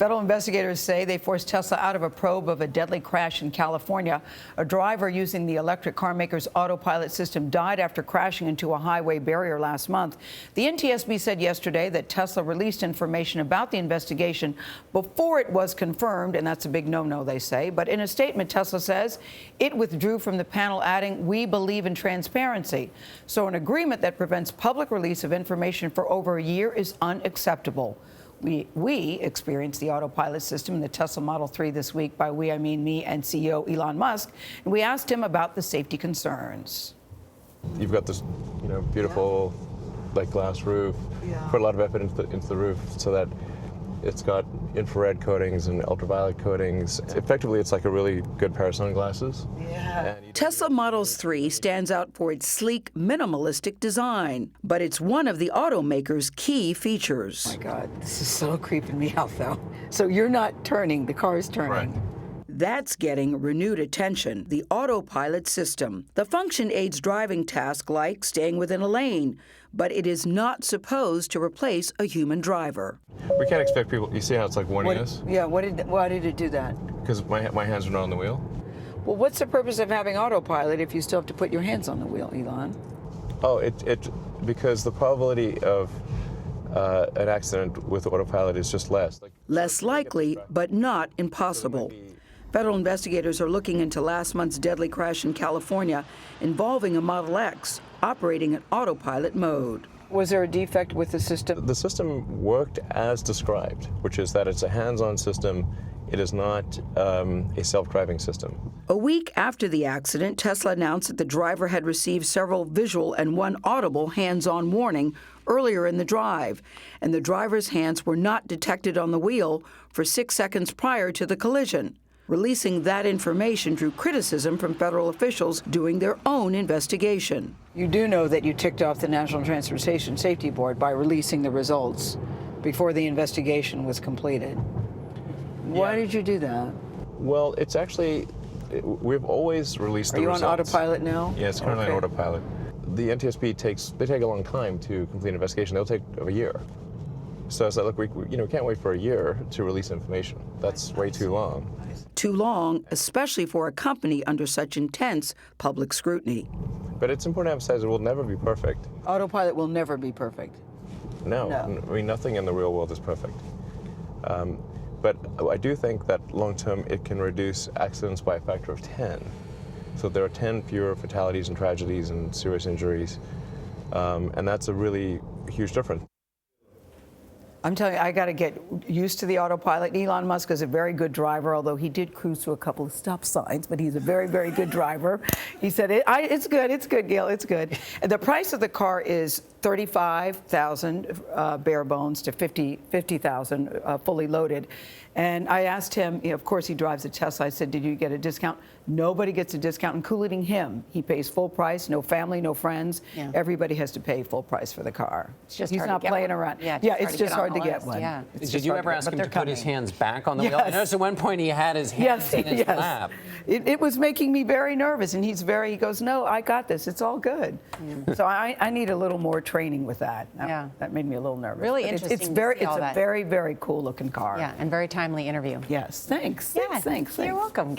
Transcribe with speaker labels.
Speaker 1: Federal investigators say they forced Tesla out of a probe of a deadly crash in California. A driver using the electric car maker's autopilot system died after crashing into a highway barrier last month. The NTSB said yesterday that Tesla released information about the investigation before it was confirmed, and that's a big no-no, they say. But in a statement, Tesla says it withdrew from the panel, adding, "We believe in transparency." So an agreement that prevents public release of information for over a year is unacceptable. We experienced the autopilot system in the Tesla Model 3 this week. By we, I mean me and CEO Elon Musk. And we asked him about the safety concerns.
Speaker 2: You've got this, beautiful, glass roof. Put a lot of effort into the roof so that it's got infrared coatings and ultraviolet coatings. Effectively, it's like a really good pair of sunglasses.
Speaker 1: Yeah.
Speaker 3: Tesla Model 3 stands out for its sleek, minimalistic design, but it's one of the automaker's key features.
Speaker 1: Oh my God, this is so creeping me out, though. So you're not turning, the car is turning.
Speaker 2: Right.
Speaker 3: That's getting renewed attention, the autopilot system. The function aids driving tasks like staying within a lane, but it is not supposed to replace a human driver.
Speaker 2: We can't expect people, you see how it's like warning us?
Speaker 1: Yeah, why did it do that?
Speaker 2: Because my hands are not on the wheel.
Speaker 1: Well, what's the purpose of having autopilot if you still have to put your hands on the wheel, Elon?
Speaker 2: Oh, because the probability of an accident with autopilot is just less.
Speaker 3: Less likely, but not impossible. Federal investigators are looking into last month's deadly crash in California involving a Model X operating in autopilot mode.
Speaker 1: Was there a defect with the system?
Speaker 2: The system worked as described, which is that it's a hands-on system. It is not a self-driving system.
Speaker 3: A week after the accident, Tesla announced that the driver had received several visual and one audible hands-on warning earlier in the drive, and the driver's hands were not detected on the wheel for 6 seconds prior to the collision. Releasing that information drew criticism from federal officials doing their own investigation.
Speaker 1: You do know that you ticked off the National Transportation Safety Board by releasing the results before the investigation was completed. Why did you do that?
Speaker 2: Well, it's actually, we've always released the results.
Speaker 1: Are you on autopilot now?
Speaker 2: Yeah, it's currently on autopilot. The NTSB take a long time to complete an investigation. They'll take a year. So it's like, look, we can't wait for a year to release information. That's way too long.
Speaker 3: Too long, especially for a company under such intense public scrutiny.
Speaker 2: But it's important to emphasize it will never be perfect.
Speaker 1: Autopilot will never be perfect.
Speaker 2: No. I mean, nothing in the real world is perfect. But I do think that long-term it can reduce accidents by a factor of 10. So there are 10 fewer fatalities and tragedies and serious injuries. And that's a really huge difference.
Speaker 1: I'm telling you, I got to get used to the autopilot. Elon Musk is a very good driver, although he did cruise through a couple of stop signs, but he's a very, very good driver. He said, it's good, Gayle, it's good. And the price of the car is $35,000 bare bones to $50,000 fully loaded. And I asked him, of course he drives a Tesla, I said, did you get a discount? Nobody gets a discount, including him. He pays full price, no family, no friends. Yeah. Everybody has to pay full price for the car.
Speaker 4: It's just
Speaker 1: He's not playing around.
Speaker 4: Yeah,
Speaker 1: it's just hard to get one.
Speaker 4: Yeah.
Speaker 5: Did you ever ask him to put his hands back on the wheel? I noticed at one point he had his hands in his lap.
Speaker 1: It was making me very nervous, and he goes, no, I got this. It's all good. So I need a little more training with that. That made me a little nervous.
Speaker 4: Really interesting.
Speaker 1: It's a very, very cool looking car.
Speaker 4: Yeah, and very timely interview.
Speaker 1: Yes, thanks.
Speaker 4: Yeah,
Speaker 1: Thanks.
Speaker 4: You're welcome.